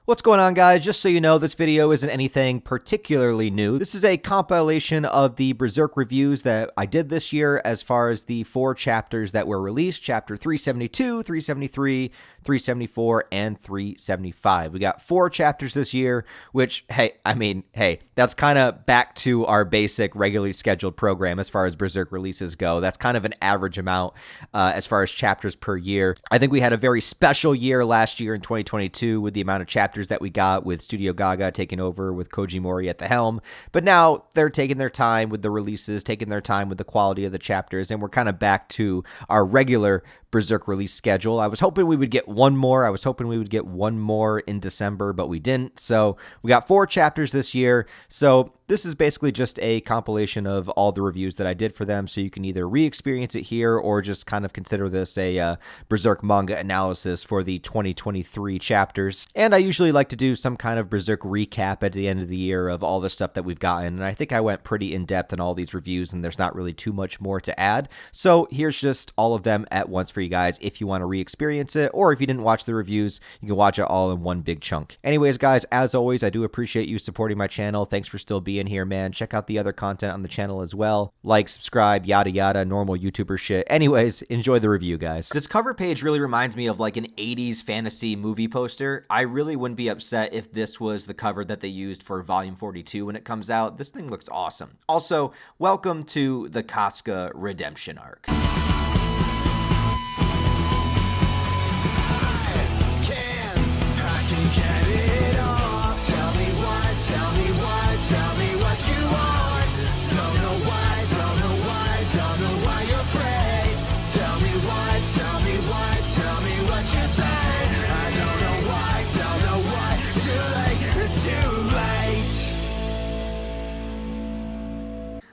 What's going on, guys? Just so you know, this video isn't anything particularly new. This is a compilation of the Berserk reviews that I did this year as far as the 4 chapters that were released, chapter 372, 373, 374, and 375. We got 4 chapters this year, which, hey, that's kind of back to our basic regularly scheduled program as far as Berserk releases go. That's kind of an average amount as far as chapters per year. I think we had a very special year last year in 2022 with the amount of chapters that we got with Studio Gaga taking over with Koji Mori at the helm. But now they're taking their time with the releases, taking their time with the quality of the chapters, and we're kind of back to our regular Berserk release schedule. I was hoping we would get one more. I was hoping we would get one more in December, but we didn't. So we got 4 chapters this year. So this is basically just a compilation of all the reviews that I did for them. So you can either re-experience it here or just kind of consider this a Berserk manga analysis for the 2023 chapters. And I usually like to do some kind of Berserk recap at the end of the year of all the stuff that we've gotten. And I think I went pretty in depth in all these reviews and there's not really too much more to add. So here's just all of them at once for you guys if you want to re-experience it, or if you didn't watch the reviews, you can watch it all in one big chunk. Anyways, guys, as always, I do appreciate you supporting my channel. Thanks for still being here, man. Check out the other content on the channel as well. Like, subscribe, yada yada, normal YouTuber shit. Anyways, enjoy the review, guys. This cover page really reminds me of like an 80s fantasy movie poster. I really wouldn't be upset if this was the cover that they used for volume 42 when it comes out. This thing looks awesome. Also, welcome to the Casca redemption arc.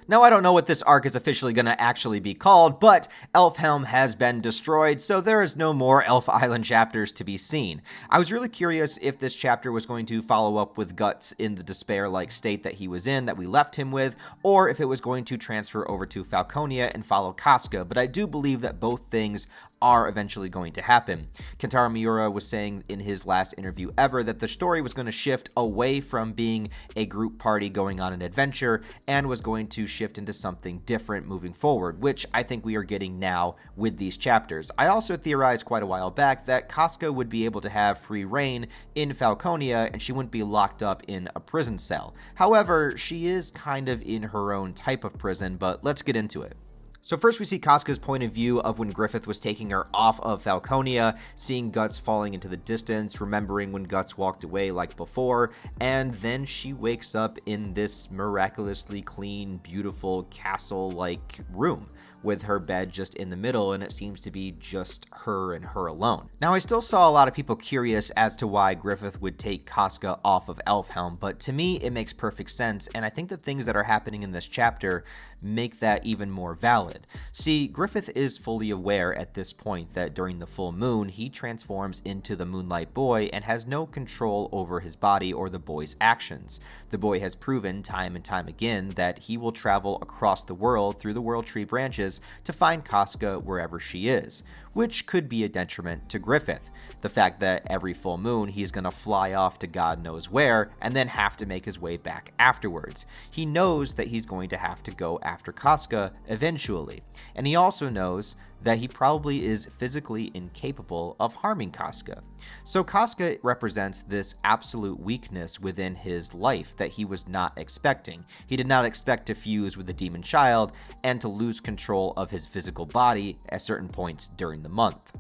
Now, I don't know what this arc is officially going to actually be called, but Elfhelm has been destroyed, so there is no more Elf Island chapters to be seen. I was really curious if this chapter was going to follow up with Guts in the despair-like state that he was in, that we left him with, or if it was going to transfer over to Falconia and follow Casca, but I do believe that both things are eventually going to happen. Kentaro Miura was saying in his last interview ever that the story was going to shift away from being a group party going on an adventure and was going to shift into something different moving forward, which I think we are getting now with these chapters. I also theorized quite a while back that Casca would be able to have free reign in Falconia and she wouldn't be locked up in a prison cell. However, she is kind of in her own type of prison, but let's get into it. So first we see Casca's point of view of when Griffith was taking her off of Falconia, seeing Guts falling into the distance, remembering when Guts walked away like before, and then she wakes up in this miraculously clean, beautiful castle-like room with her bed just in the middle, and it seems to be just her and her alone. Now, I still saw a lot of people curious as to why Griffith would take Casca off of Elfhelm, but to me, it makes perfect sense, and I think the things that are happening in this chapter make that even more valid. See, Griffith is fully aware at this point that during the full moon, he transforms into the Moonlight Boy and has no control over his body or the boy's actions. The boy has proven time and time again that he will travel across the world through the World Tree branches to find Casca wherever she is, which could be a detriment to Griffith. The fact that every full moon he's going to fly off to God knows where and then have to make his way back afterwards. He knows that he's going to have to go after Casca eventually, and he also knows that he probably is physically incapable of harming Casca. So Casca represents this absolute weakness within his life that he was not expecting. He did not expect to fuse with the demon child and to lose control of his physical body at certain points during the month.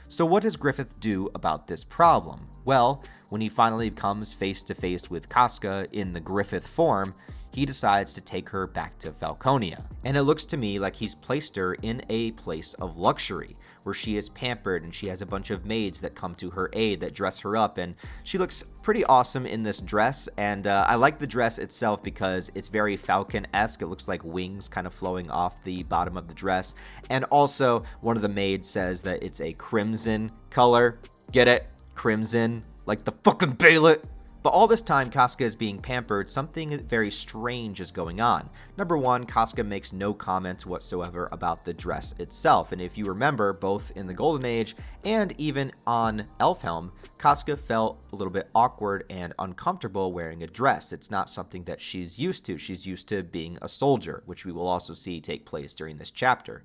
So what does Griffith do about this problem? Well, when he finally comes face to face with Casca in the Griffith form, he decides to take her back to Falconia. And it looks to me like he's placed her in a place of luxury, where she is pampered and she has a bunch of maids that come to her aid that dress her up, and she looks pretty awesome in this dress, and I like the dress itself because it's very Falcon-esque. It looks like wings kind of flowing off the bottom of the dress, and also one of the maids says that it's a crimson color. Get it? Crimson, like the fucking Bailet. But all this time, Casca is being pampered. Something very strange is going on. Number one, Casca makes no comments whatsoever about the dress itself. And if you remember, both in the Golden Age and even on Elfhelm, Casca felt a little bit awkward and uncomfortable wearing a dress. It's not something that she's used to. She's used to being a soldier, which we will also see take place during this chapter.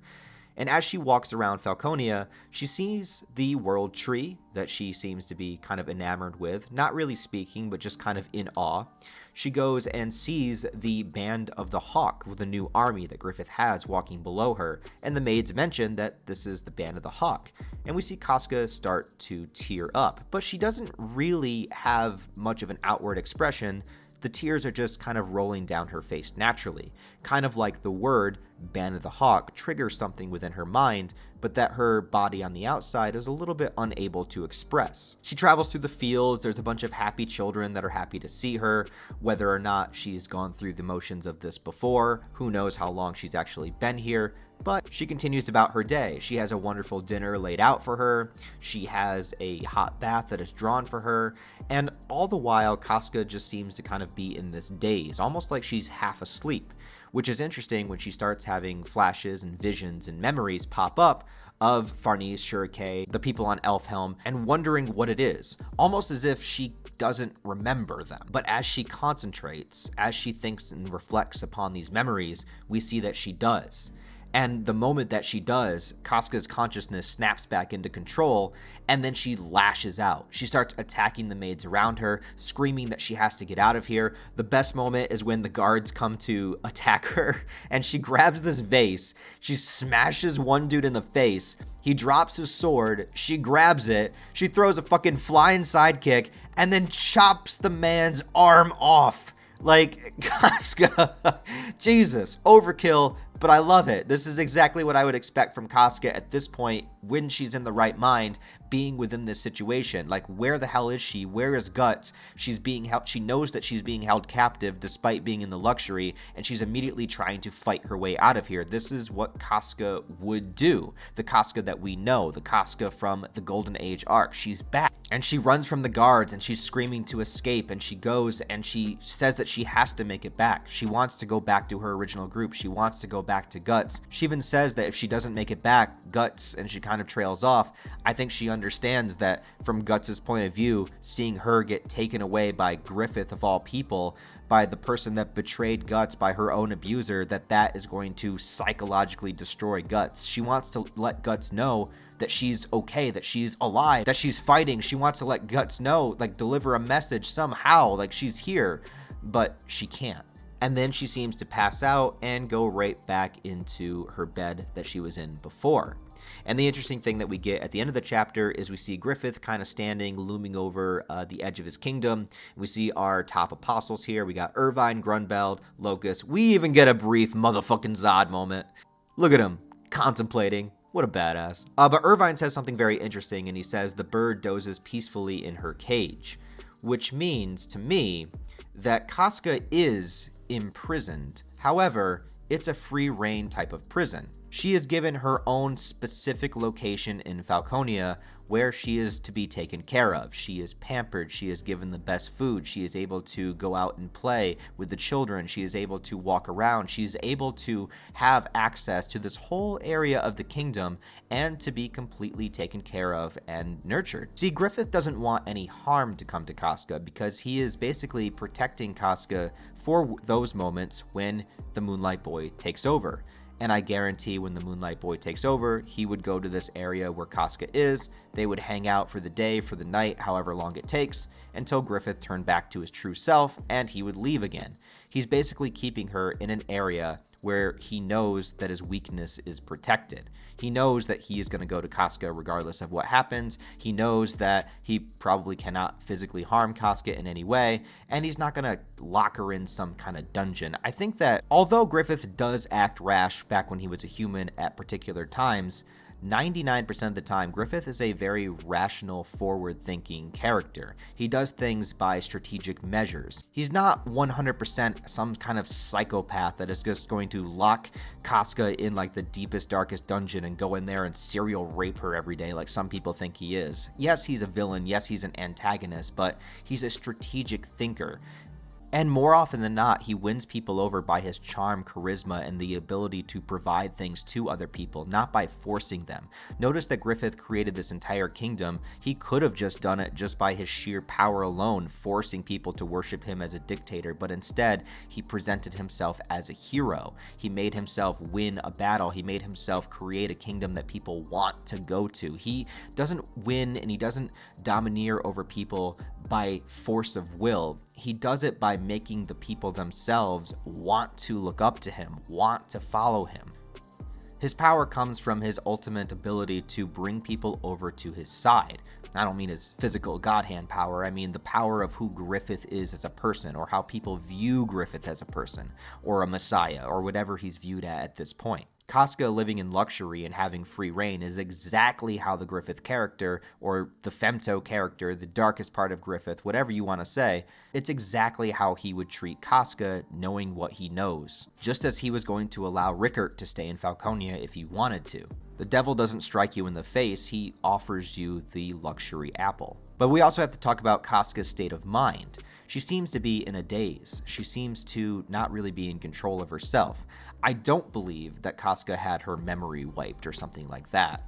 And as she walks around Falconia, she sees the world tree that she seems to be kind of enamored with, not really speaking, but just kind of in awe. She goes and sees the Band of the Hawk, with the new army that Griffith has walking below her, and the maids mention that this is the Band of the Hawk. And we see Casca start to tear up, but she doesn't really have much of an outward expression. The tears are just kind of rolling down her face naturally, kind of like the word Band of the Hawk triggers something within her mind, but that her body on the outside is a little bit unable to express. She travels through the fields. There's a bunch of happy children that are happy to see her. Whether or not she's gone through the motions of this before, who knows how long she's actually been here, but she continues about her day. She has a wonderful dinner laid out for her. She has a hot bath that is drawn for her. And all the while, Casca just seems to kind of be in this daze, almost like she's half asleep, which is interesting when she starts having flashes and visions and memories pop up of Farnese, Shurikay, the people on Elfhelm, and wondering what it is, almost as if she doesn't remember them. But as she concentrates, as she thinks and reflects upon these memories, we see that she does. And the moment that she does, Casca's consciousness snaps back into control, and then she lashes out. She starts attacking the maids around her, screaming that she has to get out of here. The best moment is when the guards come to attack her, and she grabs this vase. She smashes one dude in the face. He drops his sword. She grabs it. She throws a fucking flying sidekick, and then chops the man's arm off. Like, Casca, Jesus, overkill, but I love it. This is exactly what I would expect from Casca at this point when she's in the right mind, being within this situation. Like, where the hell is she? Where is Guts? She's being held. She knows that she's being held captive despite being in the luxury, and she's immediately trying to fight her way out of here. This is what Casca would do. The Casca that we know, the Casca from the Golden Age arc. She's back, and she runs from the guards, and she's screaming to escape, and she goes and she says that she has to make it back. She wants to go back to her original group. She wants to go back to Guts. She even says that if she doesn't make it back, Guts, and she kind of trails off. I think she understands that from Guts's point of view, seeing her get taken away by Griffith of all people, by the person that betrayed Guts, by her own abuser, that is going to psychologically destroy Guts. She wants to let Guts know that she's okay, that she's alive, that she's fighting. She wants to let Guts know, like, deliver a message somehow, like she's here, but she can't. And then she seems to pass out and go right back into her bed that she was in before. And the interesting thing that we get at the end of the chapter is we see Griffith kind of standing, looming over the edge of his kingdom. We see our top apostles here. We got Irvine, Grunbeld, Locust. We even get a brief motherfucking Zod moment. Look at him, contemplating. What a badass. But Irvine says something very interesting, and he says the bird dozes peacefully in her cage, which means to me that Casca is imprisoned. However, it's a free reign type of prison. She is given her own specific location in Falconia where she is to be taken care of. She is pampered. She is given the best food. She is able to go out and play with the children. She is able to walk around. She is able to have access to this whole area of the kingdom and to be completely taken care of and nurtured. See, Griffith doesn't want any harm to come to Casca because he is basically protecting Casca for those moments when the Moonlight Boy takes over. And I guarantee when the Moonlight Boy takes over, he would go to this area where Casca is. They would hang out for the day, for the night, however long it takes, until Griffith turned back to his true self, and he would leave again. He's basically keeping her in an area where he knows that his weakness is protected. He knows that he is going to go to Casca regardless of what happens. He knows that he probably cannot physically harm Casca in any way, and he's not going to lock her in some kind of dungeon. I think that although Griffith does act rash back when he was a human at particular times, 99% of the time, Griffith is a very rational, forward-thinking character. He does things by strategic measures. He's not 100% some kind of psychopath that is just going to lock Casca in like the deepest, darkest dungeon and go in there and serial rape her every day like some people think he is. Yes, he's a villain. Yes, he's an antagonist, but he's a strategic thinker. And more often than not, he wins people over by his charm, charisma, and the ability to provide things to other people, not by forcing them. Notice that Griffith created this entire kingdom. He could have just done it just by his sheer power alone, forcing people to worship him as a dictator, but instead, he presented himself as a hero. He made himself win a battle. He made himself create a kingdom that people want to go to. He doesn't win and he doesn't domineer over people by force of will. He does it by making the people themselves want to look up to him, want to follow him. His power comes from his ultimate ability to bring people over to his side. I don't mean his physical God hand power, I mean the power of who Griffith is as a person, or how people view Griffith as a person, or a messiah, or whatever he's viewed at this point. Casca living in luxury and having free reign is exactly how the Griffith character, or the Femto character, the darkest part of Griffith, whatever you want to say, it's exactly how he would treat Casca, knowing what he knows. Just as he was going to allow Rickert to stay in Falconia if he wanted to. The devil doesn't strike you in the face, he offers you the luxury apple. But we also have to talk about Casca's state of mind. She seems to be in a daze. She seems to not really be in control of herself. I don't believe that Casca had her memory wiped or something like that.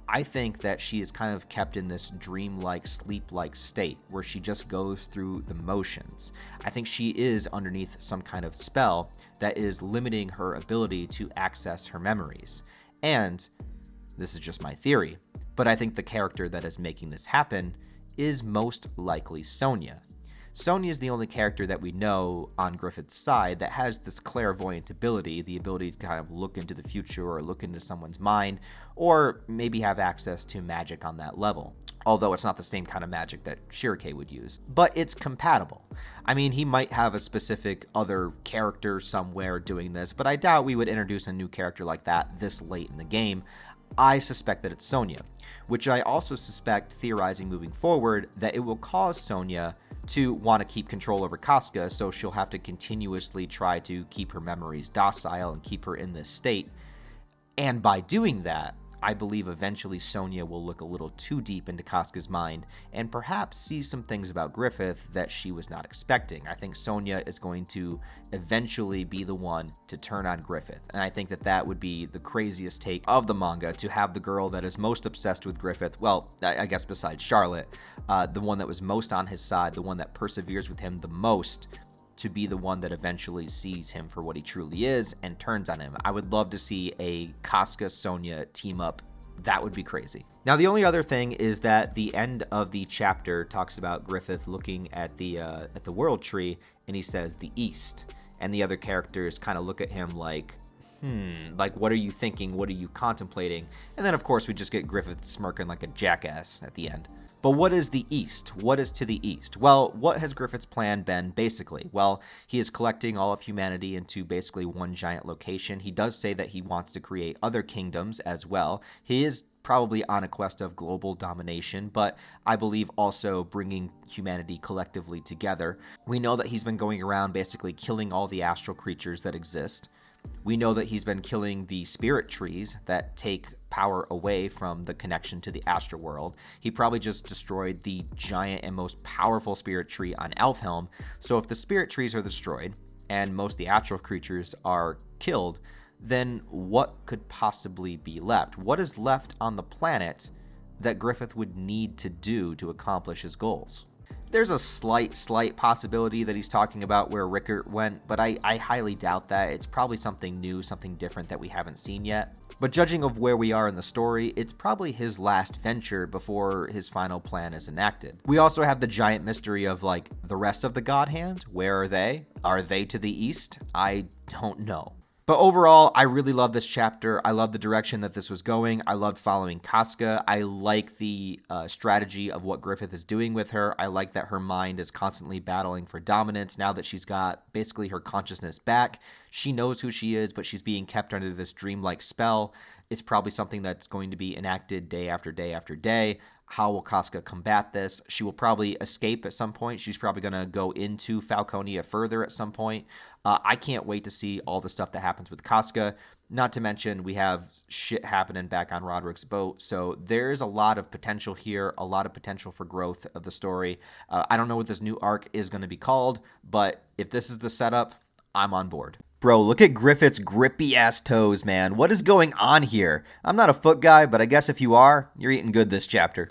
I think that she is kind of kept in this dreamlike, sleep-like state where she just goes through the motions. I think she is underneath some kind of spell that is limiting her ability to access her memories. And this is just my theory, but I think the character that is making this happen is most likely Sonia. Sonia is the only character that we know on Griffith's side that has this clairvoyant ability, the ability to kind of look into the future or look into someone's mind, or maybe have access to magic on that level. Although it's not the same kind of magic that Shirake would use. But it's compatible. I mean, he might have a specific other character somewhere doing this, but I doubt we would introduce a new character like that this late in the game. I suspect that it's Sonia, which I also suspect, theorizing moving forward, that it will cause Sonia to want to keep control over Casca, so she'll have to continuously try to keep her memories docile and keep her in this state. And by doing that, I believe eventually Sonia will look a little too deep into Casca's mind and perhaps see some things about Griffith that she was not expecting. I think Sonia is going to eventually be the one to turn on Griffith, and I think that that would be the craziest take of the manga, to have the girl that is most obsessed with Griffith, well, I guess besides Charlotte, the one that was most on his side, the one that perseveres with him the most, to be the one that eventually sees him for what he truly is and turns on him. I would love to see a Casca-Sonia team up. That would be crazy. Now, the only other thing is that the end of the chapter talks about Griffith looking at the world tree, and he says the East, and the other characters kind of look at him like, like, what are you thinking? What are you contemplating? And then, of course, we just get Griffith smirking like a jackass at the end. But what is the East? What is to the East? Well, what has Griffith's plan been, basically? Well, he is collecting all of humanity into basically one giant location. He does say that he wants to create other kingdoms as well. He is probably on a quest of global domination, but I believe also bringing humanity collectively together. We know that he's been going around basically killing all the astral creatures that exist. We know that he's been killing the spirit trees that take power away from the connection to the astral world. He probably just destroyed the giant and most powerful spirit tree on Elfhelm. So if the spirit trees are destroyed and most of the astral creatures are killed, then what could possibly be left? What is left on the planet that Griffith would need to do to accomplish his goals? There's a slight possibility that he's talking about where Rickert went, but I highly doubt that. It's probably something new, something different that we haven't seen yet. But judging of where we are in the story, it's probably his last venture before his final plan is enacted. We also have the giant mystery of, like, the rest of the God Hand. Where are they? Are they to the east? I don't know. But overall, I really love this chapter. I love the direction that this was going. I loved following Casca. I like the strategy of what Griffith is doing with her. I like that her mind is constantly battling for dominance. Now that she's got basically her consciousness back, she knows who she is, but she's being kept under this dreamlike spell. It's probably something that's going to be enacted day after day after day. How will Casca combat this? She will probably escape at some point. She's probably going to go into Falconia further at some point. I can't wait to see all the stuff that happens with Casca. Not to mention, we have shit happening back on Roderick's boat. So there's a lot of potential here, a lot of potential for growth of the story. I don't know what this new arc is going to be called, but if this is the setup, I'm on board. Bro, look at Griffith's grippy-ass toes, man. What is going on here? I'm not a foot guy, but I guess if you are, you're eating good this chapter.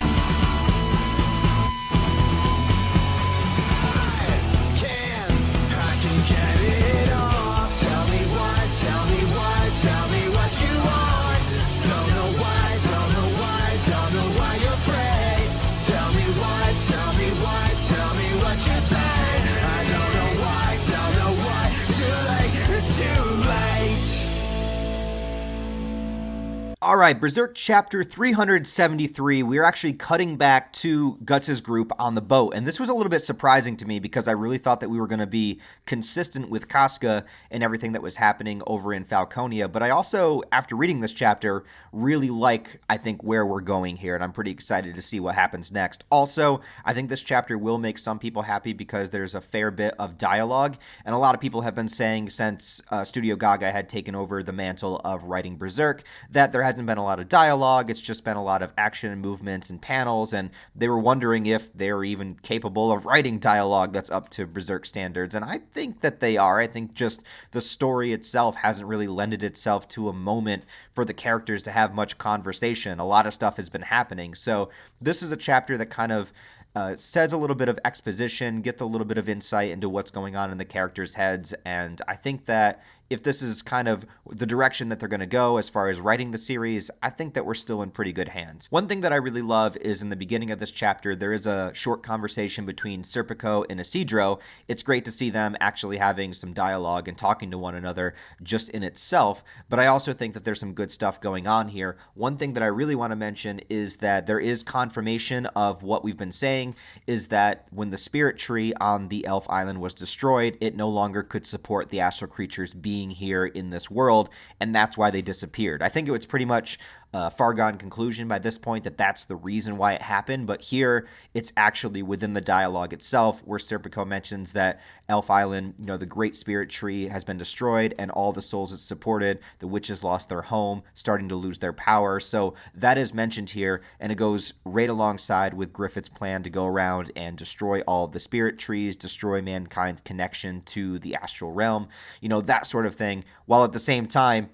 All right, Berserk chapter 373, we're actually cutting back to Guts' group on the boat. And this was a little bit surprising to me because I really thought that we were going to be consistent with Casca and everything that was happening over in Falconia. But I also, after reading this chapter, really like, I think, where we're going here. And I'm pretty excited to see what happens next. Also, I think this chapter will make some people happy because there's a fair bit of dialogue. And a lot of people have been saying since Studio Gaga had taken over the mantle of writing Berserk that there hasn't been a lot of dialogue. It's just been a lot of action and movements and panels, and they were wondering if they're even capable of writing dialogue that's up to Berserk standards, and I think that they are. I think just the story itself hasn't really lended itself to a moment for the characters to have much conversation. A lot of stuff has been happening, so this is a chapter that kind of says a little bit of exposition, gets a little bit of insight into what's going on in the characters' heads, and I think that if this is kind of the direction that they're going to go as far as writing the series, I think that we're still in pretty good hands. One thing that I really love is in the beginning of this chapter, there is a short conversation between Serpico and Isidro. It's great to see them actually having some dialogue and talking to one another just in itself, but I also think that there's some good stuff going on here. One thing that I really want to mention is that there is confirmation of what we've been saying, is that when the spirit tree on the Elf Island was destroyed, it no longer could support the astral creatures being here in this world, and that's why they disappeared. I think it was pretty much a far gone conclusion by this point that that's the reason why it happened, but here it's actually within the dialogue itself where Serpico mentions that Elf Island, the great spirit tree has been destroyed and all the souls it supported, the witches lost their home, starting to lose their power. So that is mentioned here, and it goes right alongside with Griffith's plan to go around and destroy all the spirit trees, destroy mankind's connection to the astral realm, that sort of thing, while at the same time,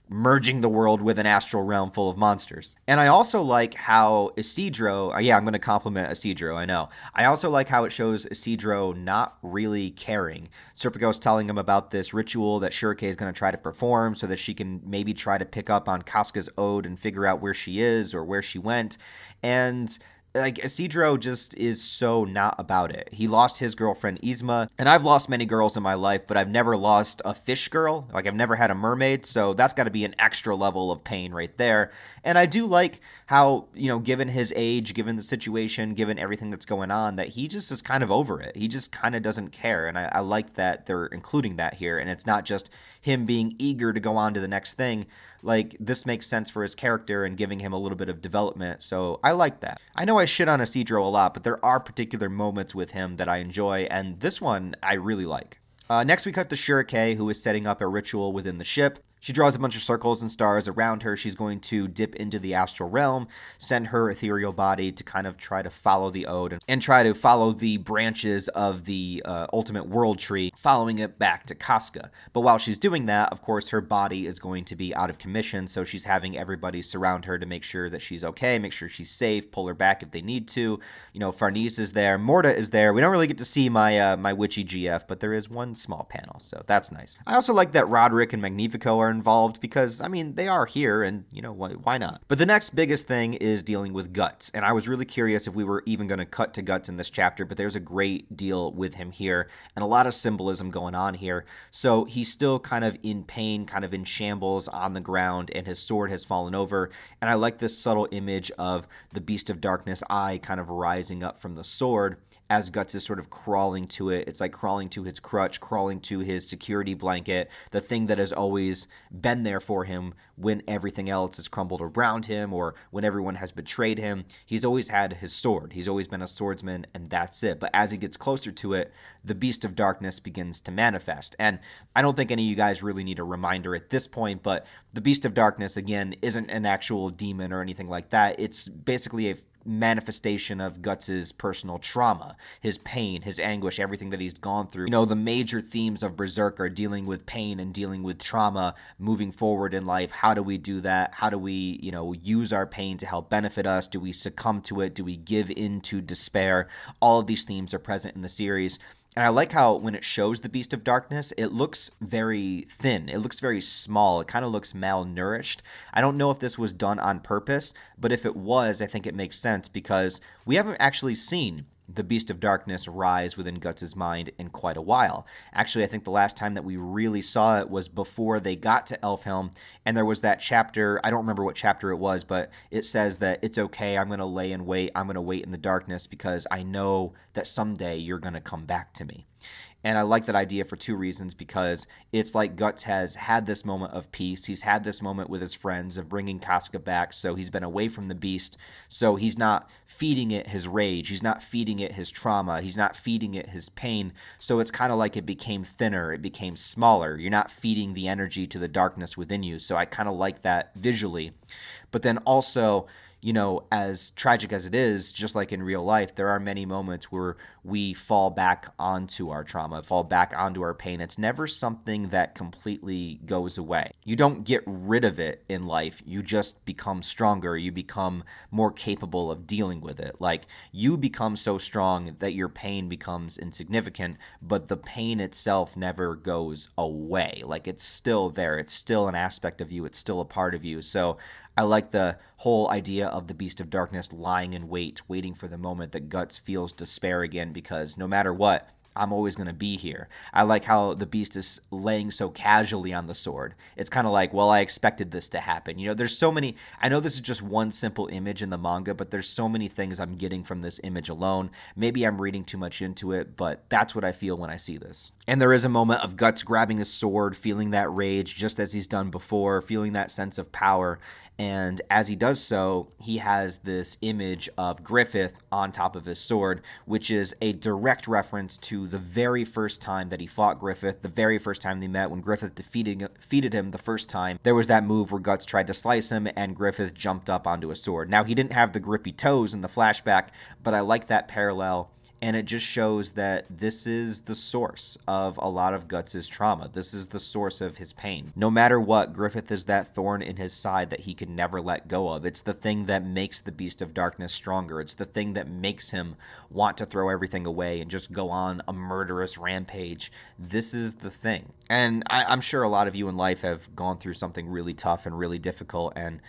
merging the world with an astral realm full of monsters. And I also like how Isidro, I'm going to compliment Isidro, I know. I also like how it shows Isidro not really caring. Serpico's telling him about this ritual that Shurikei is going to try to perform so that she can maybe try to pick up on Casca's ode and figure out where she is or where she went. And Isidro just is so not about it. He lost his girlfriend Yzma, and I've lost many girls in my life, but I've never lost a fish girl. I've never had a mermaid, so that's got to be an extra level of pain right there. And I do like how, given his age, given the situation, given everything that's going on, that he just is kind of over it. He just kind of doesn't care, and I like that they're including that here, and it's not just him being eager to go on to the next thing. This makes sense for his character and giving him a little bit of development, so I like that. I know I shit on Isidro a lot, but there are particular moments with him that I enjoy, and this one I really like. Next we cut to Shurikei, who is setting up a ritual within the ship. She draws a bunch of circles and stars around her. She's going to dip into the astral realm, send her ethereal body to kind of try to follow the ode and try to follow the branches of the ultimate world tree, following it back to Casca. But while she's doing that, of course, her body is going to be out of commission, so she's having everybody surround her to make sure that she's okay, make sure she's safe, pull her back if they need to. Farnese is there, Morta is there. We don't really get to see my witchy GF, but there is one small panel, so that's nice. I also like that Roderick and Magnifico are involved because, they are here and, why not? But the next biggest thing is dealing with Guts. And I was really curious if we were even going to cut to Guts in this chapter, but there's a great deal with him here and a lot of symbolism going on here. So he's still kind of in pain, kind of in shambles on the ground, and his sword has fallen over. And I like this subtle image of the Beast of Darkness eye kind of rising up from the sword as Guts is sort of crawling to it. It's like crawling to his crutch, crawling to his security blanket, the thing that has always been there for him when everything else has crumbled around him or when everyone has betrayed him. He's always had his sword. He's always been a swordsman, and that's it. But as he gets closer to it, the Beast of Darkness begins to manifest. And I don't think any of you guys really need a reminder at this point, but the Beast of Darkness, again, isn't an actual demon or anything like that. It's basically a manifestation of Guts's personal trauma, his pain, his anguish, everything that he's gone through. You know, the major themes of Berserk are dealing with pain and dealing with trauma, moving forward in life. How do we do that? How do we, use our pain to help benefit us? Do we succumb to it? Do we give in to despair? All of these themes are present in the series. And I like how when it shows the Beast of Darkness, it looks very thin. It looks very small. It kind of looks malnourished. I don't know if this was done on purpose, but if it was, I think it makes sense because we haven't actually seen the Beast of Darkness rise within Guts' mind in quite a while. Actually, I think the last time that we really saw it was before they got to Elfhelm, and there was that chapter, I don't remember what chapter it was, but it says that it's okay, I'm going to lay in wait, I'm going to wait in the darkness because I know that someday you're going to come back to me. And I like that idea for two reasons, because it's like Guts has had this moment of peace. He's had this moment with his friends of bringing Casca back, so he's been away from the beast. So he's not feeding it his rage. He's not feeding it his trauma. He's not feeding it his pain. So it's kind of like it became thinner. It became smaller. You're not feeding the energy to the darkness within you. So I kind of like that visually. But then also, as tragic as it is, just like in real life, there are many moments where we fall back onto our trauma, fall back onto our pain. It's never something that completely goes away. You don't get rid of it in life. You just become stronger. You become more capable of dealing with it. Like, you become so strong that your pain becomes insignificant, but the pain itself never goes away. Like, it's still there. It's still an aspect of you. It's still a part of you. So I like the whole idea of the Beast of Darkness lying in wait, waiting for the moment that Guts feels despair again, because no matter what, I'm always going to be here. I like how the Beast is laying so casually on the sword. It's kind of like, well, I expected this to happen. There's so many, I know this is just one simple image in the manga, but there's so many things I'm getting from this image alone. Maybe I'm reading too much into it, but that's what I feel when I see this. And there is a moment of Guts grabbing his sword, feeling that rage just as he's done before, feeling that sense of power. And as he does so, he has this image of Griffith on top of his sword, which is a direct reference to the very first time that he fought Griffith, the very first time they met when Griffith defeated him the first time. There was that move where Guts tried to slice him and Griffith jumped up onto a sword. Now, he didn't have the grippy toes in the flashback, but I like that parallel. And it just shows that this is the source of a lot of Guts' trauma. This is the source of his pain. No matter what, Griffith is that thorn in his side that he can never let go of. It's the thing that makes the Beast of Darkness stronger. It's the thing that makes him want to throw everything away and just go on a murderous rampage. This is the thing. And I'm sure a lot of you in life have gone through something really tough and really difficult. And,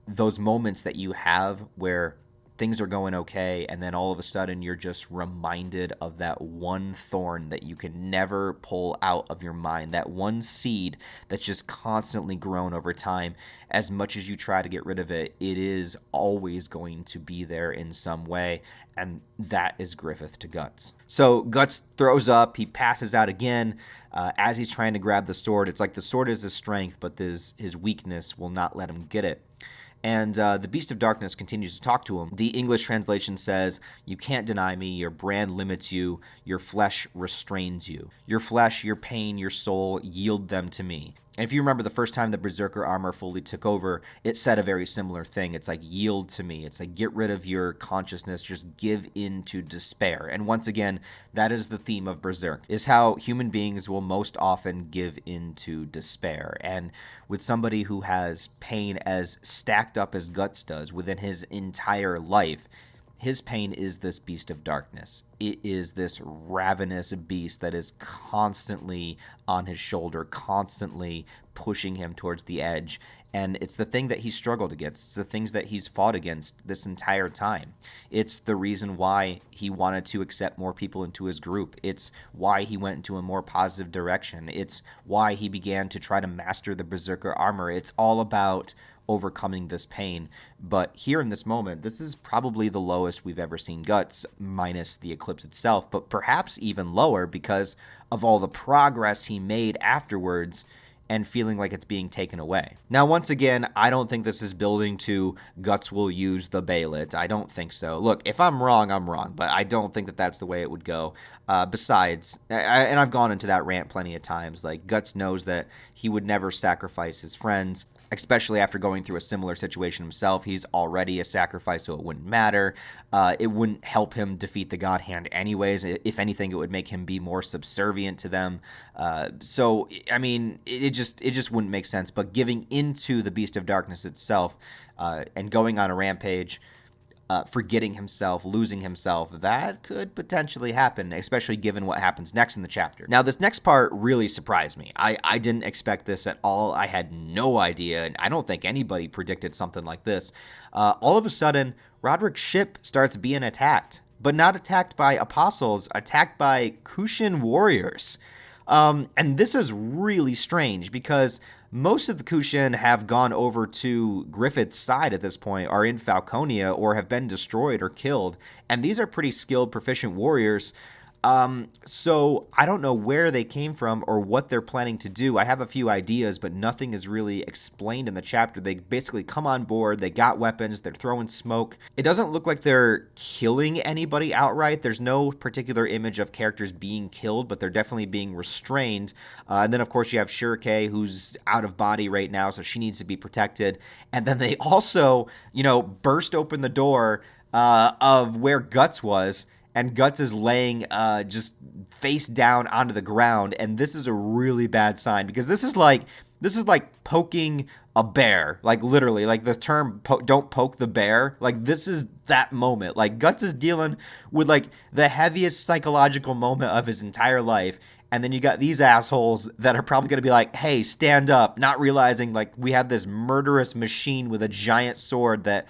those moments that you have where things are going okay, and then all of a sudden you're just reminded of that one thorn that you can never pull out of your mind, that one seed that's just constantly grown over time. As much as you try to get rid of it, it is always going to be there in some way, and that is Griffith to Guts. So Guts throws up, he passes out again. As he's trying to grab the sword, it's like the sword is his strength, but his weakness will not let him get it. And the Beast of Darkness continues to talk to him. The English translation says, "You can't deny me, your brand limits you, your flesh restrains you. Your flesh, your pain, your soul, yield them to me." And if you remember the first time the Berserker armor fully took over, it said a very similar thing. It's like, yield to me. It's like, get rid of your consciousness, just give in to despair. And once again, that is the theme of Berserk, is how human beings will most often give in to despair. And with somebody who has pain as stacked up as Guts does within his entire life, his pain is this Beast of Darkness. It is this ravenous beast that is constantly on his shoulder, constantly pushing him towards the edge. And it's the thing that he struggled against. It's the things that he's fought against this entire time. It's the reason why he wanted to accept more people into his group. It's why he went into a more positive direction. It's why he began to try to master the Berserker armor. It's all about overcoming this pain. But here in this moment, this is probably the lowest we've ever seen Guts, minus the eclipse itself, but perhaps even lower because of all the progress he made afterwards and feeling like it's being taken away. Now, once again, I don't think this is building to Guts will use the Bailet. I don't think so. Look, if I'm wrong, I'm wrong, but I don't think that that's the way it would go. Besides, and I've gone into that rant plenty of times, like Guts knows that he would never sacrifice his friends, especially after going through a similar situation himself. He's already a sacrifice, so it wouldn't matter. It wouldn't help him defeat the God Hand anyways. If anything, it would make him be more subservient to them. So, I mean, it just wouldn't make sense. But giving into the Beast of Darkness itself and going on a rampage, forgetting himself, losing himself, that could potentially happen, especially given what happens next in the chapter. Now, this next part really surprised me. I didn't expect this at all. I had no idea, and I don't think anybody predicted something like this. All of a sudden, Roderick's ship starts being attacked, but not attacked by apostles, attacked by Kushan warriors. And this is really strange because most of the Kushan have gone over to Griffith's side at this point, are in Falconia, or have been destroyed or killed. And these are pretty skilled, proficient warriors. So I don't know where they came from or what they're planning to do. I have a few ideas, but nothing is really explained in the chapter. They basically come on board, they got weapons, they're throwing smoke. It doesn't look like they're killing anybody outright. There's no particular image of characters being killed, but they're definitely being restrained. And then, of course, you have Shirake, who's out of body right now, so she needs to be protected. And then they also, burst open the door of where Guts was, and Guts is laying just face down onto the ground, and this is a really bad sign because this is like poking a bear, like literally, like the term "don't poke the bear." Like this is that moment. Like Guts is dealing with like the heaviest psychological moment of his entire life. And then you got these assholes that are probably going to be like, hey, stand up, not realizing like we have this murderous machine with a giant sword that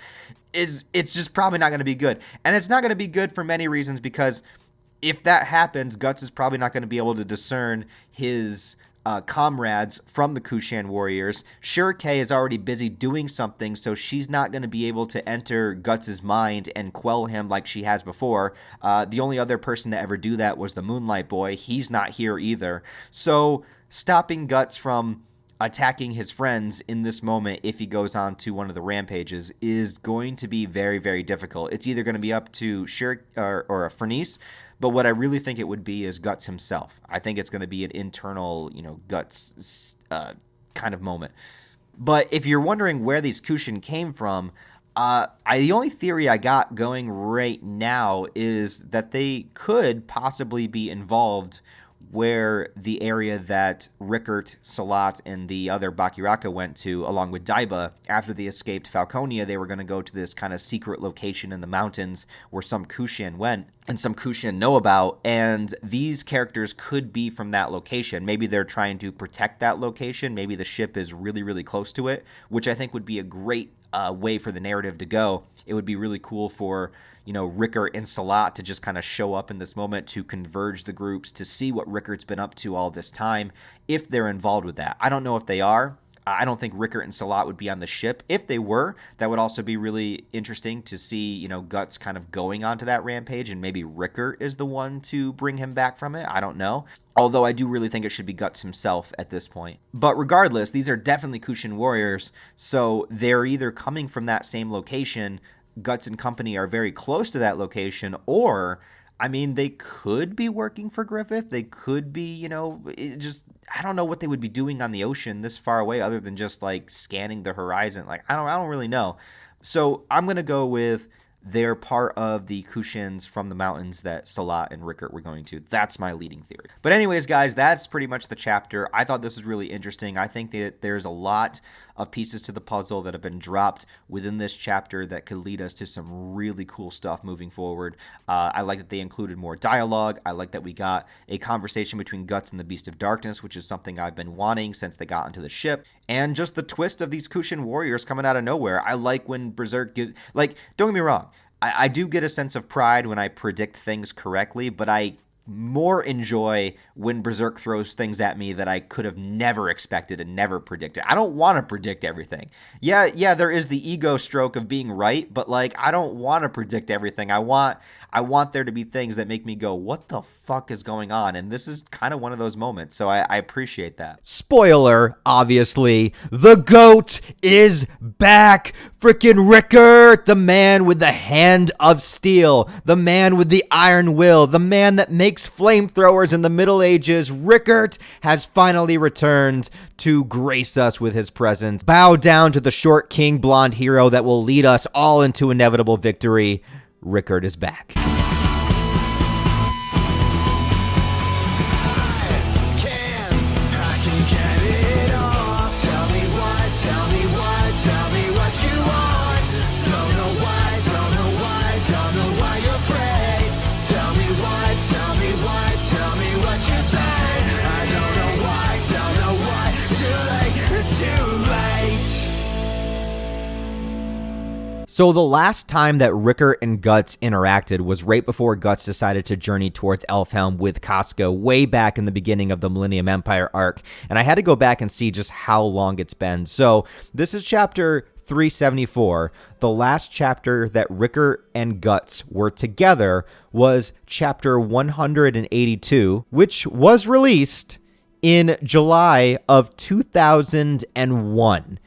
it's just probably not going to be good. And it's not going to be good for many reasons, because if that happens, Guts is probably not going to be able to discern his comrades from the Kushan warriors. Shirake is already busy doing something, so she's not going to be able to enter Guts' mind and quell him like she has before. The only other person to ever do that was the Moonlight Boy. He's not here either. So stopping Guts from attacking his friends in this moment, if he goes on to one of the rampages, is going to be very, very difficult. It's either going to be up to Shirake or Fernice, but what I really think it would be is Guts himself. I think it's going to be an internal, Guts kind of moment. But if you're wondering where these Kushan came from, the only theory I got going right now is that they could possibly be involved where the area that Rickert, Salat, and the other Bakiraka went to, along with Daiba, after they escaped Falconia, they were going to go to this kind of secret location in the mountains where some Kushan went, and some Kushan know about, and these characters could be from that location. Maybe they're trying to protect that location. Maybe the ship is really, really close to it, which I think would be a great way for the narrative to go. It would be really cool for Rickert and Salat to just kind of show up in this moment to converge the groups, to see what Rickert's been up to all this time, if they're involved with that. I don't know if they are. I don't think Rickert and Salat would be on the ship. If they were, that would also be really interesting to see, Guts kind of going onto that rampage, and maybe Rickert is the one to bring him back from it. I don't know. Although I do really think it should be Guts himself at this point. But regardless, these are definitely Kushan warriors, so they're either coming from that same location, Guts and company are very close to that location, or, they could be working for Griffith. They could be, I don't know what they would be doing on the ocean this far away other than just, scanning the horizon. I don't really know. So I'm going to go with they're part of the Kushans from the mountains that Salat and Rickert were going to. That's my leading theory. But anyways, guys, that's pretty much the chapter. I thought this was really interesting. I think that there's a lot of pieces to the puzzle that have been dropped within this chapter that could lead us to some really cool stuff moving forward. I like that they included more dialogue. I like that we got a conversation between Guts and the Beast of Darkness, which is something I've been wanting since they got into the ship. And just the twist of these Kushan warriors coming out of nowhere. I like when Berserk gives... don't get me wrong. I do get a sense of pride when I predict things correctly, but I more enjoy when Berserk throws things at me that I could have never expected and never predicted. I don't want to predict everything. Yeah, there is the ego stroke of being right, but like I don't want to predict everything. I want there to be things that make me go, what the fuck is going on? And this is kind of one of those moments, so I appreciate that. Spoiler, obviously, the GOAT is back! Frickin' Rickert, the man with the hand of steel, the man with the iron will, the man that makes flamethrowers in the Middle Ages. Rickert has finally returned to grace us with his presence. Bow down to the short king blonde hero that will lead us all into inevitable victory. Rickert is back. So the last time that Rickert and Guts interacted was right before Guts decided to journey towards Elfhelm with Casca way back in the beginning of the Millennium Empire arc. And I had to go back and see just how long it's been. So this is chapter 374. The last chapter that Rickert and Guts were together was chapter 182, which was released in July of 2001.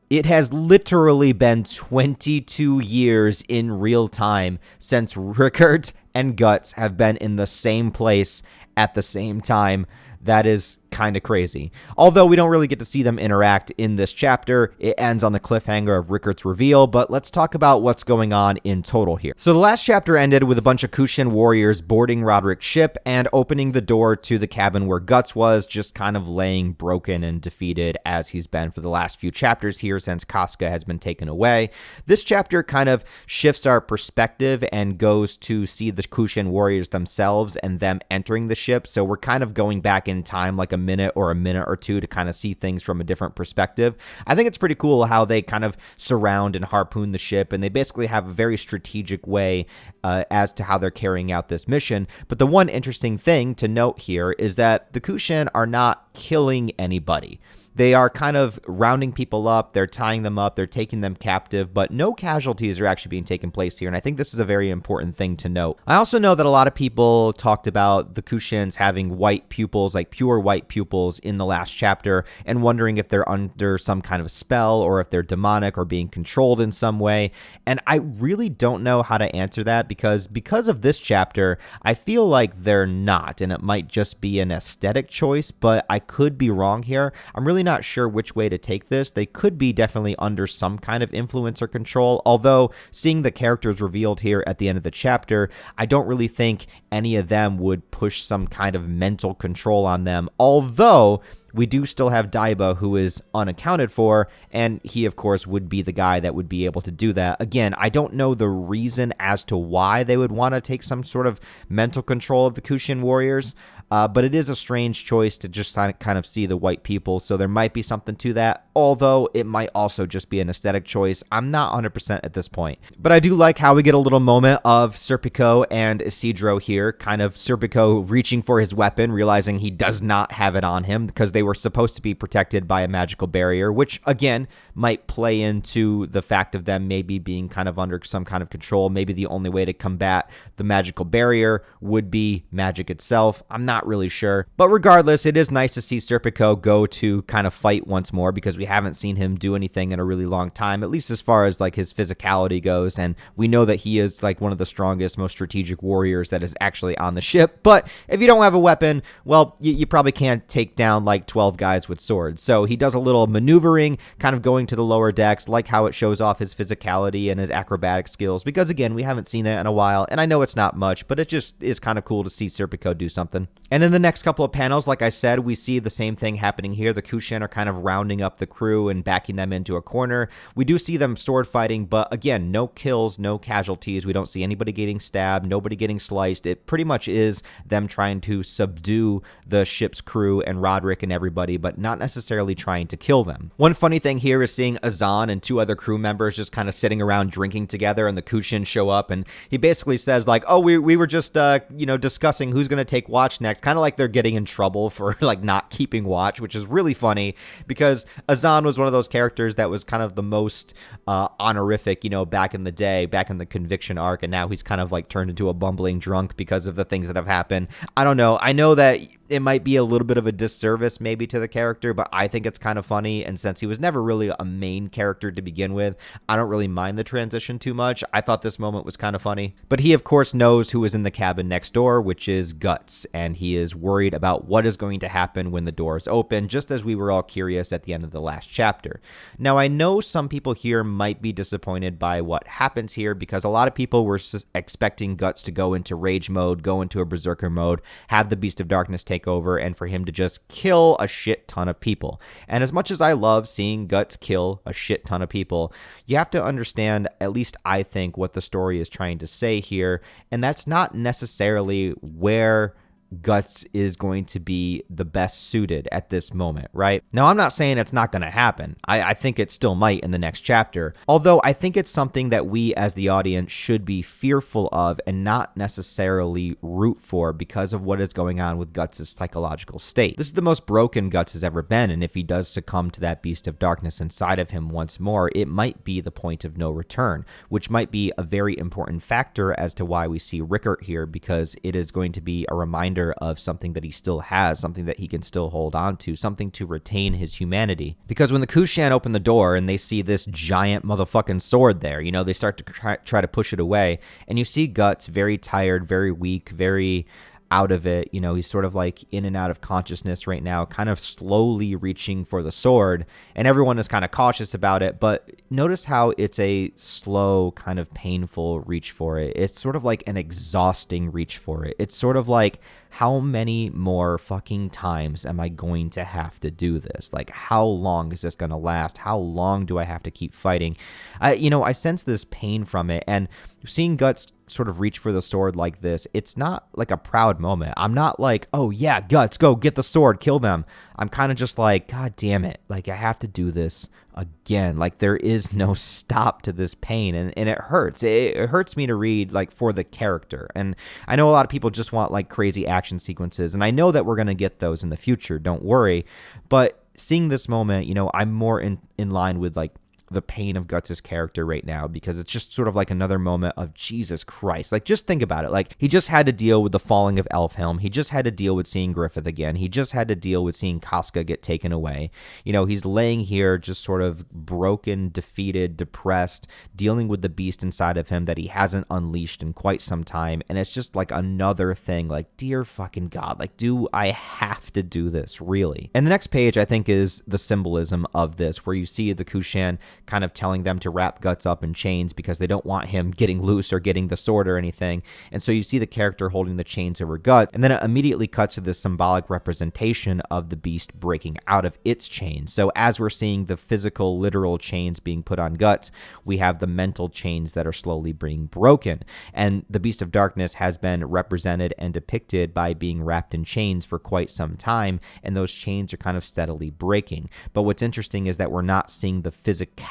It has literally been 22 years in real time since Rickert and Guts have been in the same place at the same time. That is kind of crazy. Although we don't really get to see them interact in this chapter, it ends on the cliffhanger of Rickert's reveal, but let's talk about what's going on in total here. So the last chapter ended with a bunch of Kushan warriors boarding Roderick's ship and opening the door to the cabin where Guts was, just kind of laying broken and defeated as he's been for the last few chapters here since Casca has been taken away. This chapter kind of shifts our perspective and goes to see the Kushan warriors themselves and them entering the ship, so we're kind of going back in time like a minute or two to kind of see things from a different perspective. I think it's pretty cool how they kind of surround and harpoon the ship, and they basically have a very strategic way as to how they're carrying out this mission. But the one interesting thing to note here is that the Kushan are not killing anybody. They are kind of rounding people up, they're tying them up, they're taking them captive, but no casualties are actually being taken place here, and I think this is a very important thing to note. I also know that a lot of people talked about the Kushans having white pupils, like pure white pupils in the last chapter, and wondering if they're under some kind of spell or if they're demonic or being controlled in some way, and I really don't know how to answer that because of this chapter, I feel like they're not, and it might just be an aesthetic choice, but I could be wrong here. I'm really not sure which way to take this. They could be definitely under some kind of influence or control, although seeing the characters revealed here at the end of the chapter, I don't really think any of them would push some kind of mental control on them, although we do still have Daiba, who is unaccounted for, and he, of course, would be the guy that would be able to do that. Again, I don't know the reason as to why they would want to take some sort of mental control of the Kushan warriors, but it is a strange choice to just kind of see the white people, so there might be something to that, although it might also just be an aesthetic choice. I'm not 100% at this point. But I do like how we get a little moment of Serpico and Isidro here, kind of Serpico reaching for his weapon, realizing he does not have it on him because they were supposed to be protected by a magical barrier, which, again, might play into the fact of them maybe being kind of under some kind of control. Maybe the only way to combat the magical barrier would be magic itself. I'm not really sure. But regardless, it is nice to see Serpico go to kind of fight once more because we haven't seen him do anything in a really long time, at least as far as like his physicality goes. And we know that he is like one of the strongest, most strategic warriors that is actually on the ship. But if you don't have a weapon, well, you probably can't take down like 12 guys with swords. So he does a little maneuvering, kind of going to the lower decks, like how it shows off his physicality and his acrobatic skills, because again, we haven't seen that in a while, and I know it's not much, but it just is kind of cool to see Serpico do something. And in the next couple of panels, like I said, we see the same thing happening here. The Kushan are kind of rounding up the crew and backing them into a corner. We do see them sword fighting, but again, no kills, no casualties. We don't see anybody getting stabbed, nobody getting sliced. It pretty much is them trying to subdue the ship's crew and Roderick and everybody everybody, but not necessarily trying to kill them. One funny thing here is seeing Azan and 2 other crew members just kind of sitting around drinking together, and the Kushin show up, and he basically says like, oh, we were just, discussing who's going to take watch next, kind of like they're getting in trouble for like not keeping watch, which is really funny because Azan was one of those characters that was kind of the most honorific, back in the day, back in the Conviction arc, and now he's kind of like turned into a bumbling drunk because of the things that have happened. I don't know. I know that it might be a little bit of a disservice maybe to the character, but I think it's kind of funny, and since he was never really a main character to begin with, I don't really mind the transition too much. I thought this moment was kind of funny. But he, of course, knows who is in the cabin next door, which is Guts, and he is worried about what is going to happen when the doors open, just as we were all curious at the end of the last chapter. Now, I know some people here might be disappointed by what happens here, because a lot of people were expecting Guts to go into rage mode, go into a berserker mode, have the Beast of Darkness take over, and for him to just kill a shit ton of people. And as much as I love seeing Guts kill a shit ton of people, you have to understand, at least I think, what the story is trying to say here, and that's not necessarily where Guts is going to be the best suited at this moment, right? Now, I'm not saying it's not going to happen. I think it still might in the next chapter, although I think it's something that we as the audience should be fearful of and not necessarily root for because of what is going on with Guts' psychological state. This is the most broken Guts has ever been, and if he does succumb to that Beast of Darkness inside of him once more, it might be the point of no return, which might be a very important factor as to why we see Rickert here, because it is going to be a reminder of something that he still has, something that he can still hold on to, something to retain his humanity. Because when the Kushan open the door and they see this giant motherfucking sword there, they start to try to push it away, and you see Guts very tired, very weak, very out of it. He's sort of like in and out of consciousness right now, kind of slowly reaching for the sword, and everyone is kind of cautious about it, but notice how it's a slow, kind of painful reach for it. It's sort of like an exhausting reach for it. It's sort of like, how many more fucking times am I going to have to do this? Like, how long is this going to last? How long do I have to keep fighting? I sense this pain from it, and seeing Guts sort of reach for the sword like this, it's not like a proud moment. I'm not like, oh yeah, Guts, go get the sword, kill them. I'm kind of just like, God damn it. Like, I have to do this again. Like, there is no stop to this pain, and it hurts. It hurts me to read, like, for the character. And I know a lot of people just want like crazy action sequences, and I know that we're going to get those in the future, don't worry. But seeing this moment, I'm more in line with like the pain of Guts' character right now, because it's just sort of like another moment of Jesus Christ. Like, just think about it. Like, he just had to deal with the falling of Elfhelm. He just had to deal with seeing Griffith again. He just had to deal with seeing Casca get taken away. He's laying here just sort of broken, defeated, depressed, dealing with the beast inside of him that he hasn't unleashed in quite some time. And it's just like another thing, like, dear fucking God, like, do I have to do this, really? And the next page, I think, is the symbolism of this, where you see the Kushan kind of telling them to wrap Guts up in chains because they don't want him getting loose or getting the sword or anything. And so you see the character holding the chains over Guts, and then it immediately cuts to this symbolic representation of the beast breaking out of its chains. So as we're seeing the physical, literal chains being put on Guts, we have the mental chains that are slowly being broken. And the Beast of Darkness has been represented and depicted by being wrapped in chains for quite some time, and those chains are kind of steadily breaking. But what's interesting is that we're not seeing the physicality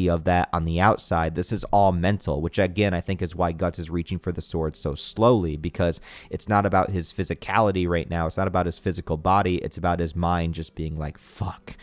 of that on the outside. This is all mental, which again I think is why Guts is reaching for the sword so slowly, because it's not about his physicality right now. It's not about his physical body. It's about his mind just being like, fuck.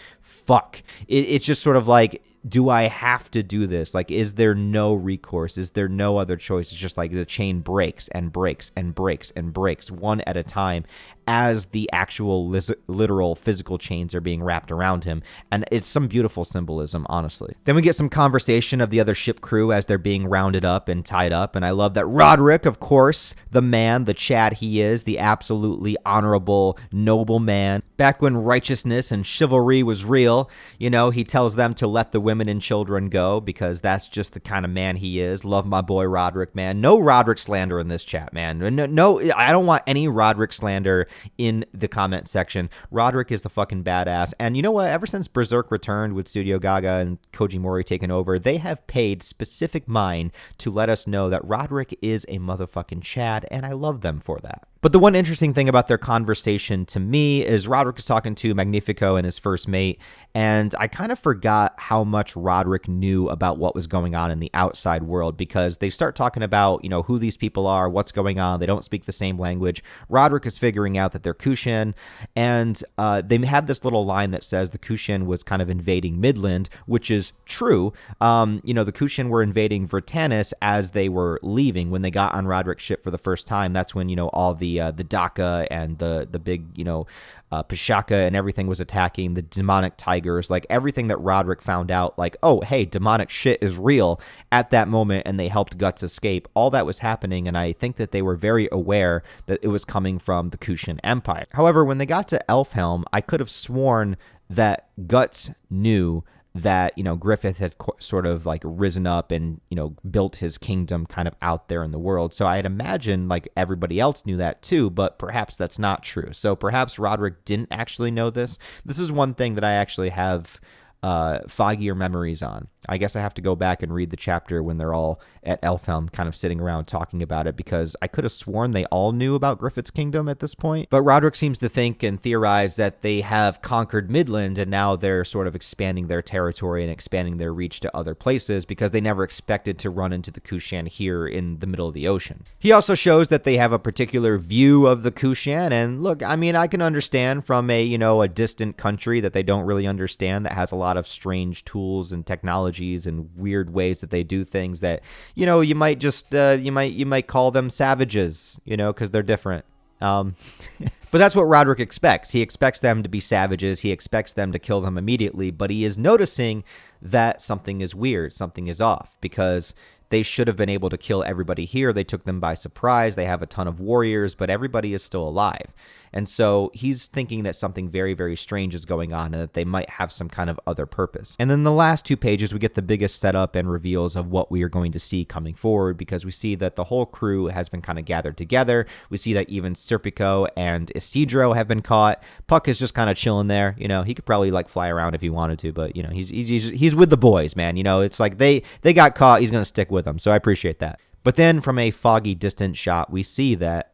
It's just sort of like, do I have to do this? Like, is there no recourse? Is there no other choice? It's just like the chain breaks and breaks and breaks and breaks one at a time as the actual literal physical chains are being wrapped around him. And it's some beautiful symbolism, honestly. Then we get some conversation of the other ship crew as they're being rounded up and tied up. And I love that Roderick, of course, the man, the Chad he is, the absolutely honorable, noble man. Back when righteousness and chivalry was real, he tells them to let the women and children go, because that's just the kind of man he is. Love my boy Roderick, man. No Roderick slander in this chat, man. No, I don't want any Roderick slander in the comment section. Roderick is the fucking badass. And you know what? Ever since Berserk returned with Studio Gaga and Koji Mori taking over, they have paid specific mind to let us know that Roderick is a motherfucking Chad, and I love them for that. But the one interesting thing about their conversation to me is Roderick is talking to Magnifico and his first mate, and I kind of forgot how much Roderick knew about what was going on in the outside world, because they start talking about, who these people are, what's going on. They don't speak the same language. Roderick is figuring out that they're Kushan, and they have this little line that says the Kushan was kind of invading Midland, which is true. The Kushan were invading Vertanis as they were leaving. When they got on Roderick's ship for the first time, that's when, all the Daka and the big, Pashaka and everything was attacking, the demonic tigers, like everything that Roderick found out, like, oh, hey, demonic shit is real at that moment, and they helped Guts escape. All that was happening, and I think that they were very aware that it was coming from the Kushan Empire. However, when they got to Elfhelm, I could have sworn that Guts knew that, Griffith had sort of like risen up and, built his kingdom kind of out there in the world. So I had imagined like everybody else knew that too, but perhaps that's not true. So perhaps Roderick didn't actually know this. This is one thing that I actually have foggier memories on. I guess I have to go back and read the chapter when they're all at Elfhelm kind of sitting around talking about it, because I could have sworn they all knew about Griffith's kingdom at this point. But Roderick seems to think and theorize that they have conquered Midland, and now they're sort of expanding their territory and expanding their reach to other places, because they never expected to run into the Kushan here in the middle of the ocean. He also shows that they have a particular view of the Kushan, and look, I mean, I can understand from a distant country that they don't really understand, that has a lot of strange tools and technologies and weird ways that they do things that, you might just, you might call them savages, because they're different. But that's what Roderick expects. He expects them to be savages. He expects them to kill them immediately, but he is noticing that something is weird, something is off, because they should have been able to kill everybody here. They took them by surprise. They have a ton of warriors, but everybody is still alive. And so he's thinking that something very, very strange is going on, and that they might have some kind of other purpose. And then the last 2 pages, we get the biggest setup and reveals of what we are going to see coming forward, because we see that the whole crew has been kind of gathered together. We see that even Serpico and Isidro have been caught. Puck is just kind of chilling there. He could probably like fly around if he wanted to, but he's with the boys, man. It's like they got caught. He's going to stick with them. So I appreciate that. But then from a foggy, distant shot, we see that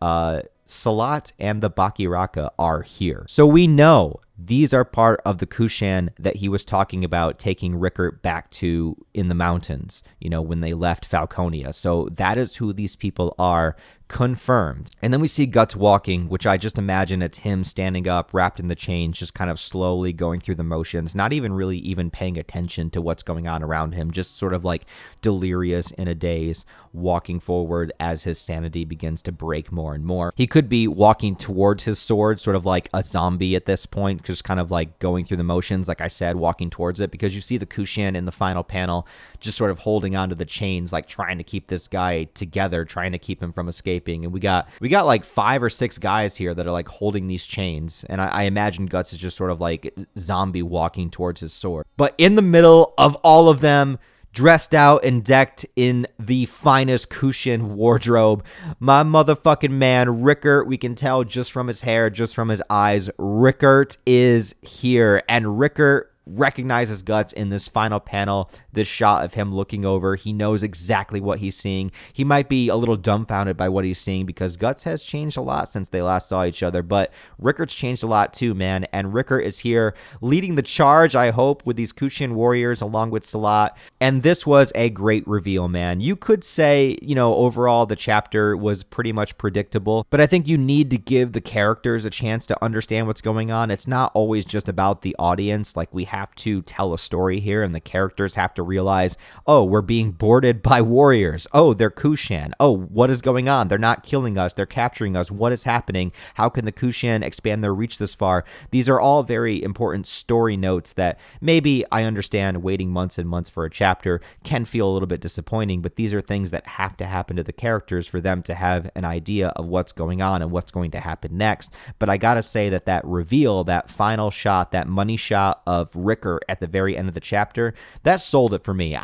Salat and the Bakiraka are here. So we know these are part of the Kushan that he was talking about taking Rickert back to in the mountains, when they left Falconia. So that is who these people are, confirmed. And then we see Guts walking, which I just imagine it's him standing up, wrapped in the chains, just kind of slowly going through the motions, not even really even paying attention to what's going on around him, just sort of like delirious in a daze, walking forward as his sanity begins to break more and more. He could be walking towards his sword, sort of like a zombie at this point, just kind of like going through the motions, like I said, walking towards it, because you see the Kushan in the final panel just sort of holding onto the chains, like trying to keep this guy together, trying to keep him from escaping. And we got like 5 or 6 guys here that are like holding these chains, and I imagine Guts is just sort of like zombie walking towards his sword. But in the middle of all of them, dressed out and decked in the finest Kushan wardrobe, my motherfucking man, Rickert. We can tell just from his hair, just from his eyes, Rickert is here. And Rickert recognizes Guts in this final panel, this shot of him looking over. He knows exactly what he's seeing. He might be a little dumbfounded by what he's seeing, because Guts has changed a lot since they last saw each other, but Rickert's changed a lot too, man. And Rickert is here leading the charge, I hope, with these Kushan warriors along with Salat. And this was a great reveal, man. You could say, overall the chapter was pretty much predictable, but I think you need to give the characters a chance to understand what's going on. It's not always just about the audience. Like, we have to tell a story here, and the characters have to realize, oh, we're being boarded by warriors. Oh, they're Kushan. Oh, what is going on? They're not killing us. They're capturing us. What is happening? How can the Kushan expand their reach this far? These are all very important story notes that maybe I understand waiting months and months for a chapter can feel a little bit disappointing, but these are things that have to happen to the characters for them to have an idea of what's going on and what's going to happen next. But I gotta say that reveal, that final shot, that money shot of Rickert at the very end of the chapter, that sold it for me.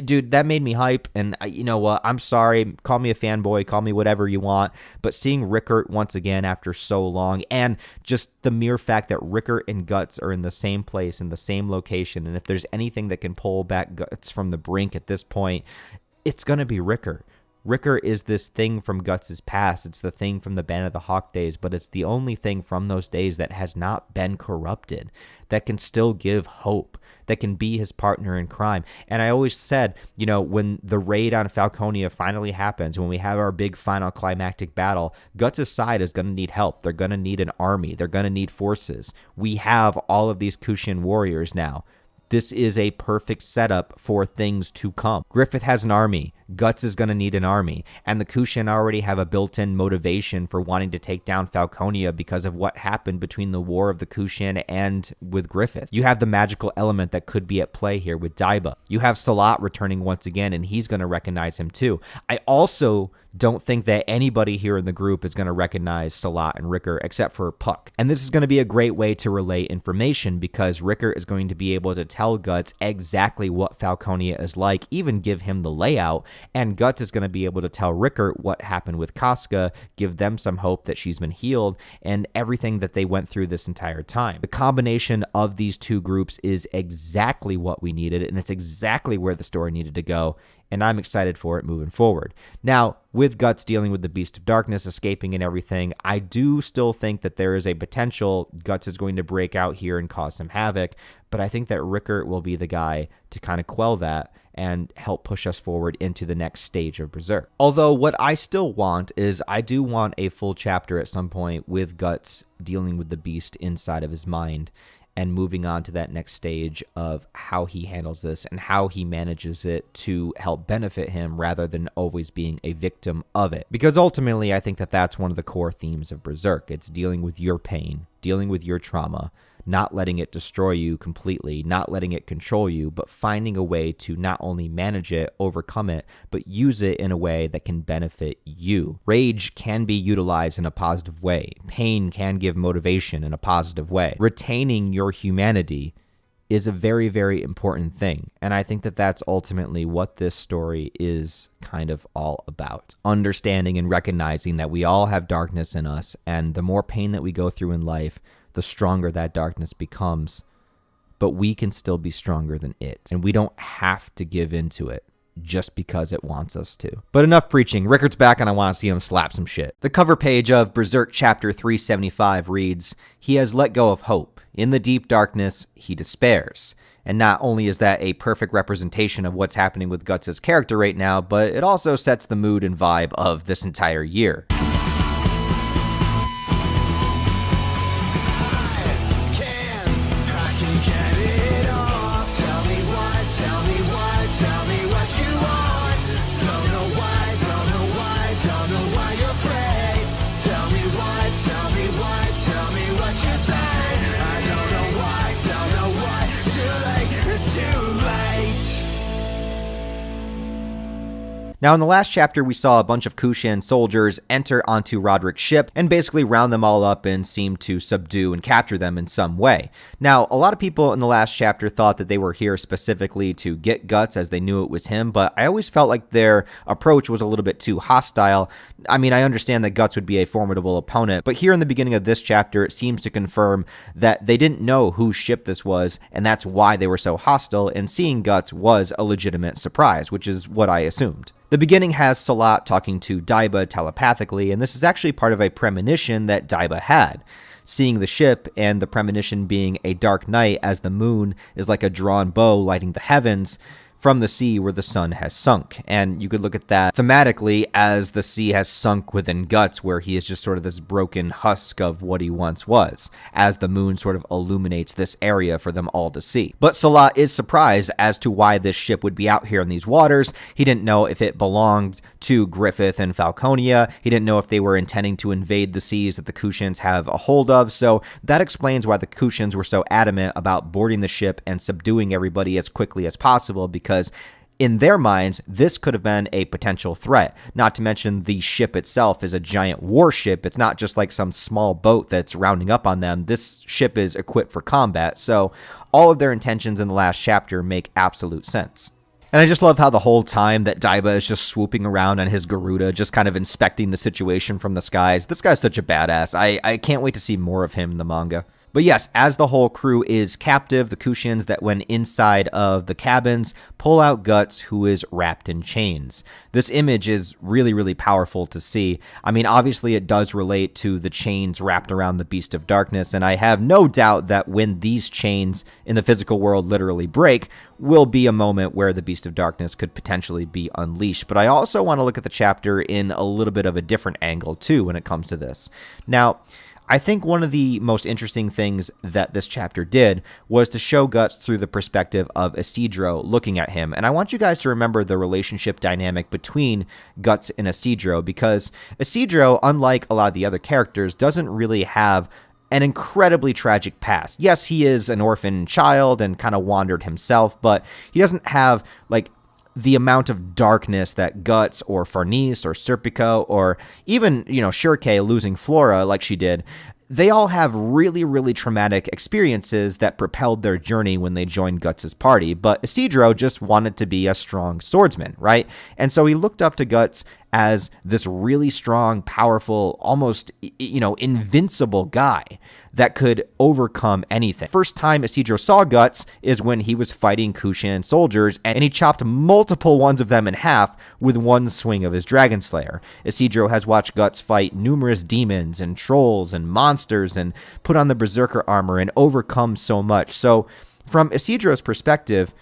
Dude, that made me hype. And you know what? I'm sorry. Call me a fanboy. Call me whatever you want. But seeing Rickert once again after so long, and just the mere fact that Rickert and Guts are in the same place, in the same location, and if there's anything that can pull back Guts from the brink at this point, it's going to be Rickert. Ricker is this thing from Guts' past. It's the thing from the Band of the Hawk days, but it's the only thing from those days that has not been corrupted, that can still give hope, that can be his partner in crime. And I always said, when the raid on Falconia finally happens, when we have our big final climactic battle, Guts' side is going to need help. They're going to need an army. They're going to need forces. We have all of these Kushan warriors now. This is a perfect setup for things to come. Griffith has an army. Guts is going to need an army. And the Kushan already have a built-in motivation for wanting to take down Falconia because of what happened between the War of the Kushan and with Griffith. You have the magical element that could be at play here with Daiba. You have Salat returning once again, and he's going to recognize him too. I also don't think that anybody here in the group is going to recognize Salat and Ricker except for Puck. And this is going to be a great way to relay information because Ricker is going to be able to tell Guts exactly what Falconia is like, even give him the layout, and Guts is going to be able to tell Ricker what happened with Casca, give them some hope that she's been healed, and everything that they went through this entire time. The combination of these two groups is exactly what we needed, and it's exactly where the story needed to go, and I'm excited for it moving forward. Now, with Guts dealing with the Beast of Darkness, escaping and everything, I do still think that there is a potential Guts is going to break out here and cause some havoc, but I think that Ricker will be the guy to kind of quell that and help push us forward into the next stage of Berserk. Although what I still want is I do want a full chapter at some point with Guts dealing with the Beast inside of his mind and moving on to that next stage of how he handles this and how he manages it to help benefit him rather than always being a victim of it. Because ultimately, I think that that's one of the core themes of Berserk. It's dealing with your pain, dealing with your trauma, not letting it destroy you completely, not letting it control you, but finding a way to not only manage it, overcome it, but use it in a way that can benefit you. Rage can be utilized in a positive way. Pain can give motivation in a positive way. Retaining your humanity is a very, very important thing. And I think that that's ultimately what this story is kind of all about. Understanding and recognizing that we all have darkness in us, and the more pain that we go through in life, the stronger that darkness becomes, but we can still be stronger than it. And we don't have to give into it just because it wants us to. But enough preaching. Rickard's back and I want to see him slap some shit. The cover page of Berserk chapter 375 reads, "He has let go of hope. In the deep darkness, he despairs." And not only is that a perfect representation of what's happening with Guts' character right now, but it also sets the mood and vibe of this entire year. Now, in the last chapter, we saw a bunch of Kushan soldiers enter onto Roderick's ship and basically round them all up and seem to subdue and capture them in some way. Now, a lot of people in the last chapter thought that they were here specifically to get Guts as they knew it was him, but I always felt like their approach was a little bit too hostile. I mean, I understand that Guts would be a formidable opponent, but here in the beginning of this chapter, it seems to confirm that they didn't know whose ship this was, and that's why they were so hostile, and seeing Guts was a legitimate surprise, which is what I assumed. The beginning has Salat talking to Daiba telepathically, and this is actually part of a premonition that Daiba had. Seeing the ship and the premonition being a dark night as the moon is like a drawn bow lighting the heavens from the sea where the sun has sunk. And you could look at that thematically as the sea has sunk within Guts, where he is just sort of this broken husk of what he once was, as the moon sort of illuminates this area for them all to see. But Salat is surprised as to why this ship would be out here in these waters. He didn't know if it belonged to Griffith and Falconia. He didn't know if they were intending to invade the seas that the Kushans have a hold of. So that explains why the Kushans were so adamant about boarding the ship and subduing everybody as quickly as possible, because in their minds, this could have been a potential threat. Not to mention the ship itself is a giant warship. It's not just like some small boat that's rounding up on them. This ship is equipped for combat. So all of their intentions in the last chapter make absolute sense. And I just love how the whole time that Daiba is just swooping around on his Garuda, just kind of inspecting the situation from the skies. This guy's such a badass. I can't wait to see more of him in the manga. But yes, as the whole crew is captive, the Kushins that went inside of the cabins pull out Guts, who is wrapped in chains. This image is really, really powerful to see. I mean, obviously it does relate to the chains wrapped around the Beast of Darkness, and I have no doubt that when these chains in the physical world literally break, will be a moment where the Beast of Darkness could potentially be unleashed. But I also want to look at the chapter in a little bit of a different angle, too, when it comes to this. Now, I think one of the most interesting things that this chapter did was to show Guts through the perspective of Isidro looking at him. And I want you guys to remember the relationship dynamic between Guts and Isidro, because Isidro, unlike a lot of the other characters, doesn't really have an incredibly tragic past. Yes, he is an orphan child and kind of wandered himself, but he doesn't have, like, the amount of darkness that Guts or Farnese or Serpico or even, Shirkei losing Flora like she did. They all have really, really traumatic experiences that propelled their journey when they joined Guts' party, but Isidro just wanted to be a strong swordsman, right? And so he looked up to Guts as this really strong, powerful, almost, invincible guy that could overcome anything. First time Isidro saw Guts is when he was fighting Kushin soldiers, and he chopped multiple ones of them in half with one swing of his Dragon Slayer. Isidro has watched Guts fight numerous demons and trolls and monsters and put on the Berserker armor and overcome so much. So from Isidro's perspective,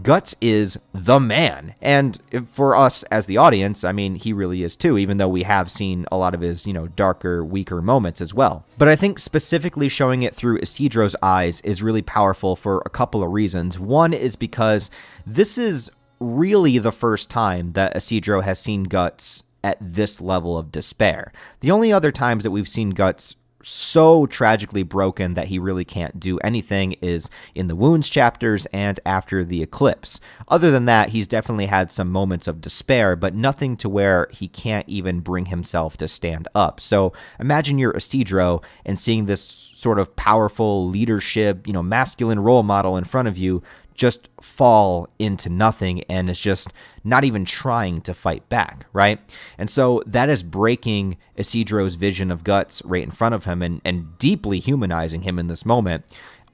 Guts is the man. And for us as the audience, I mean, he really is too, even though we have seen a lot of his, darker, weaker moments as well. But I think specifically showing it through Isidro's eyes is really powerful for a couple of reasons. One is because this is really the first time that Isidro has seen Guts at this level of despair. The only other times that we've seen Guts so tragically broken that he really can't do anything is in the Wounds chapters and after the Eclipse. Other than that, he's definitely had some moments of despair, but nothing to where he can't even bring himself to stand up. So imagine you're Isidro and seeing this sort of powerful leadership, masculine role model in front of you just fall into nothing and is just not even trying to fight back, right? And so that is breaking Isidro's vision of Guts right in front of him and deeply humanizing him in this moment.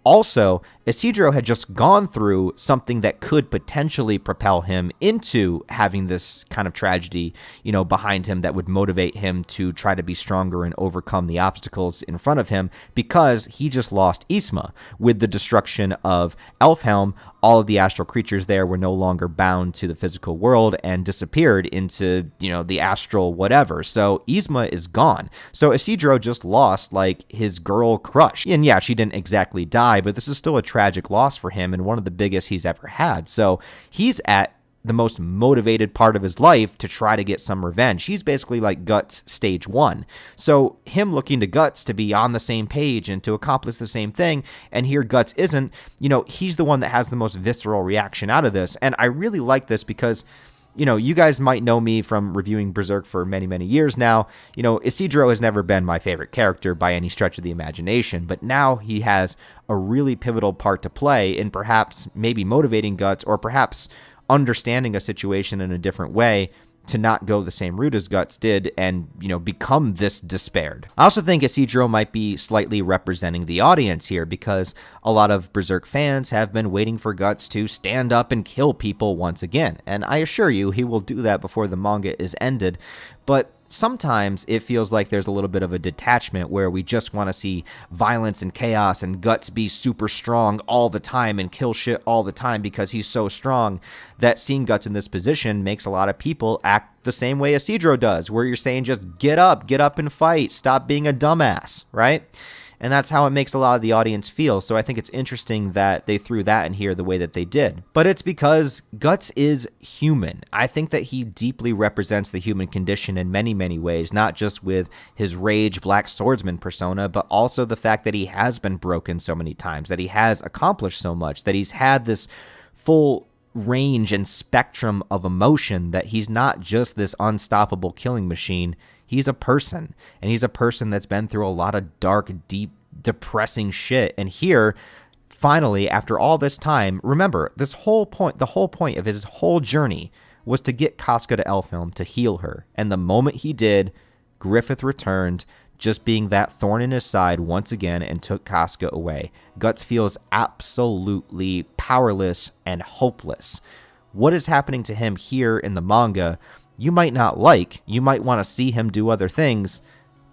Also, Isidro had just gone through something that could potentially propel him into having this kind of tragedy, behind him that would motivate him to try to be stronger and overcome the obstacles in front of him, because he just lost Isma. With the destruction of Elfhelm, all of the astral creatures there were no longer bound to the physical world and disappeared into, the astral whatever. So Isma is gone. So Isidro just lost, his girl crush. And yeah, she didn't exactly die, but this is still a tragic loss for him and one of the biggest he's ever had. So he's at the most motivated part of his life to try to get some revenge. He's basically like Guts stage 1. So him looking to Guts to be on the same page and to accomplish the same thing, and here Guts isn't, he's the one that has the most visceral reaction out of this. And I really like this because you guys might know me from reviewing Berserk for many, many years now. Isidro has never been my favorite character by any stretch of the imagination, but now he has a really pivotal part to play in perhaps maybe motivating Guts or perhaps understanding a situation in a different way to not go the same route as Guts did and, become this despaired. I also think Isidro might be slightly representing the audience here because a lot of Berserk fans have been waiting for Guts to stand up and kill people once again. And I assure you, he will do that before the manga is ended. But sometimes it feels like there's a little bit of a detachment where we just want to see violence and chaos and Guts be super strong all the time and kill shit all the time because he's so strong, that seeing Guts in this position makes a lot of people act the same way Isidro does, where you're saying just get up and fight, stop being a dumbass, right? And that's how it makes a lot of the audience feel. So I think it's interesting that they threw that in here the way that they did. But it's because Guts is human. I think that he deeply represents the human condition in many, many ways, not just with his rage black swordsman persona, but also the fact that he has been broken so many times, that he has accomplished so much, that he's had this full range and spectrum of emotion, that he's not just this unstoppable killing machine. He's a person, and he's a person that's been through a lot of dark, deep, depressing shit. And here, finally, after all this time, remember, the whole point of his whole journey was to get Casca to Elfhelm to heal her. And the moment he did, Griffith returned, just being that thorn in his side once again and took Casca away. Guts feels absolutely powerless and hopeless. What is happening to him here in the manga, you might not like. You might want to see him do other things,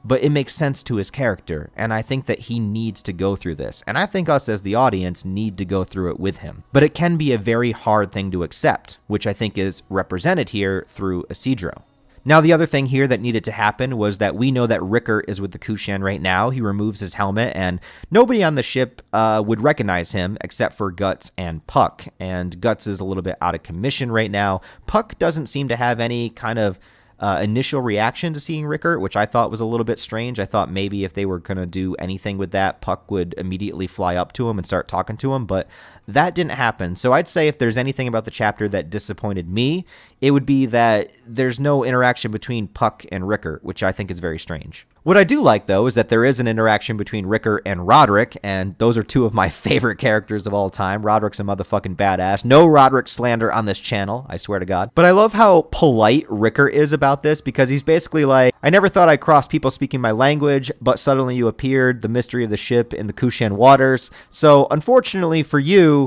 but it makes sense to his character, and I think that he needs to go through this, and I think us as the audience need to go through it with him. But it can be a very hard thing to accept, which I think is represented here through Isidro. Now, the other thing here that needed to happen was that we know that Ricker is with the Kushan right now. He removes his helmet, and nobody on the ship would recognize him except for Guts and Puck. And Guts is a little bit out of commission right now. Puck doesn't seem to have any kind of initial reaction to seeing Ricker, which I thought was a little bit strange. I thought maybe if they were going to do anything with that, Puck would immediately fly up to him and start talking to him, but that didn't happen. So I'd say if there's anything about the chapter that disappointed me, it would be that there's no interaction between Puck and Ricker, which I think is very strange. What I do like, though, is that there is an interaction between Ricker and Roderick, and those are two of my favorite characters of all time. Roderick's a motherfucking badass. No Roderick slander on this channel, I swear to God. But I love how polite Ricker is about this, because he's basically like, I never thought I'd cross people speaking my language, but suddenly you appeared, the mystery of the ship in the Kushan waters. So, unfortunately for you,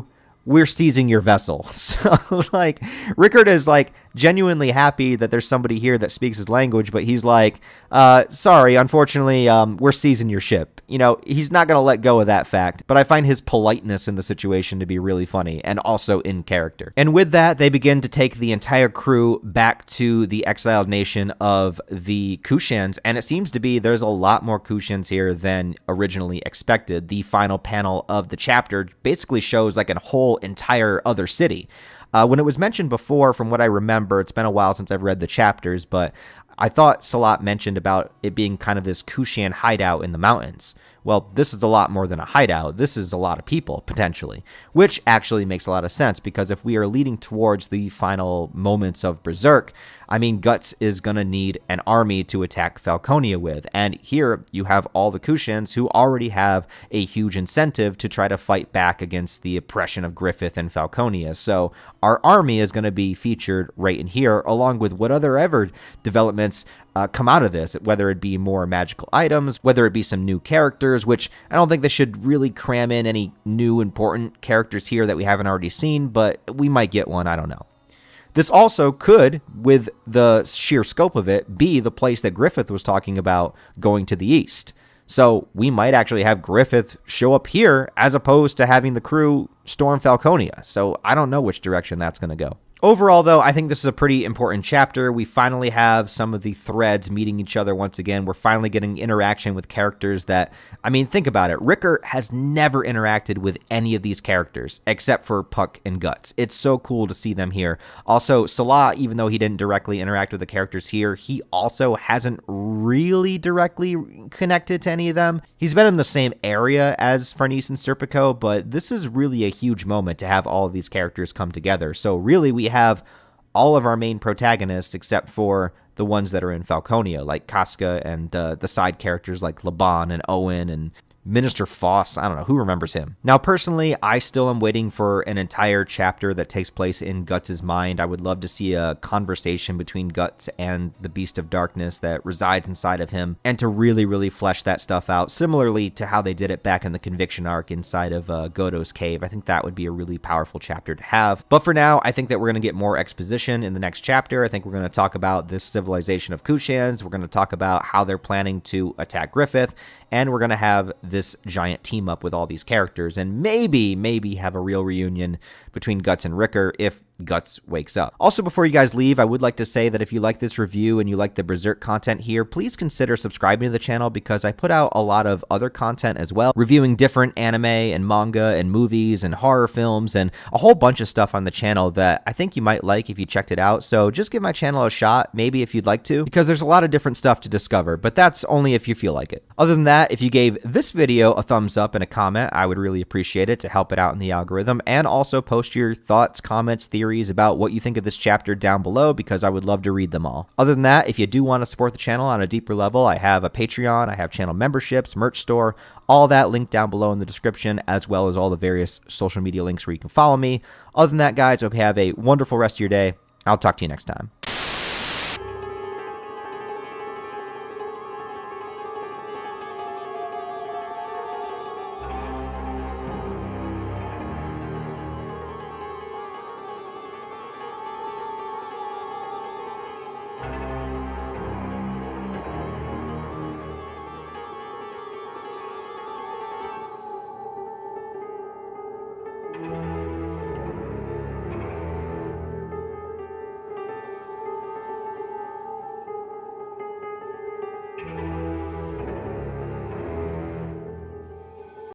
we're seizing your vessel. So, like, Rickard is, like, genuinely happy that there's somebody here that speaks his language, but he's like, sorry, unfortunately, we're seizing your ship. You know, he's not going to let go of that fact, but I find his politeness in the situation to be really funny and also in character. And with that, they begin to take the entire crew back to the exiled nation of the Kushans, and it seems to be there's a lot more Kushans here than originally expected. The final panel of the chapter basically shows like a whole entire other city. When it was mentioned before, from what I remember, it's been a while since I've read the chapters, but I thought Salat mentioned about it being kind of this Kushan hideout in the mountains. Well, this is a lot more than a hideout. This is a lot of people, potentially, which actually makes a lot of sense, because if we are leading towards the final moments of Berserk, I mean, Guts is going to need an army to attack Falconia with, and here you have all the Kushans who already have a huge incentive to try to fight back against the oppression of Griffith and Falconia, so our army is going to be featured right in here, along with what other developments come out of this, whether it be more magical items, whether it be some new characters, which I don't think they should really cram in any new important characters here that we haven't already seen, but we might get one, I don't know. This also could, with the sheer scope of it, be the place that Griffith was talking about going to the east. So we might actually have Griffith show up here as opposed to having the crew storm Falconia. So I don't know which direction that's going to go. Overall, though, I think this is a pretty important chapter. We finally have some of the threads meeting each other once again. We're finally getting interaction with characters that, I mean, think about it. Ricker has never interacted with any of these characters except for Puck and Guts. It's so cool to see them here. Also, Salah, even though he didn't directly interact with the characters here, he also hasn't really directly connected to any of them. He's been in the same area as Farnese and Serpico, but this is really a huge moment to have all of these characters come together. So really, we have all of our main protagonists except for the ones that are in Falconia, like Casca, and the side characters like Laban and Owen and Minister Foss. I don't know, who remembers him? Now, personally, I still am waiting for an entire chapter that takes place in Guts' mind. I would love to see a conversation between Guts and the Beast of Darkness that resides inside of him, and to really, really flesh that stuff out, similarly to how they did it back in the Conviction arc inside of Godo's Cave. I think that would be a really powerful chapter to have. But for now, I think that we're going to get more exposition in the next chapter. I think we're going to talk about this civilization of Kushans. We're going to talk about how they're planning to attack Griffith, and we're going to have this giant team up with all these characters, and maybe have a real reunion between Guts and Ricker if Guts wakes up. Also, before you guys leave, I would like to say that if you like this review and you like the Berserk content here, please consider subscribing to the channel, because I put out a lot of other content as well, reviewing different anime and manga and movies and horror films and a whole bunch of stuff on the channel that I think you might like if you checked it out. So just give my channel a shot, maybe if you'd like to, because there's a lot of different stuff to discover, but that's only if you feel like it. Other than that, if you gave this video a thumbs up and a comment, I would really appreciate it to help it out in the algorithm, and also post your thoughts, comments, theories about what you think of this chapter down below, because I would love to read them all. Other than that, if you do want to support the channel on a deeper level, I have a Patreon, I have channel memberships, merch store, all that linked down below in the description, as well as all the various social media links where you can follow me. Other than that, guys, I hope you have a wonderful rest of your day. I'll talk to you next time.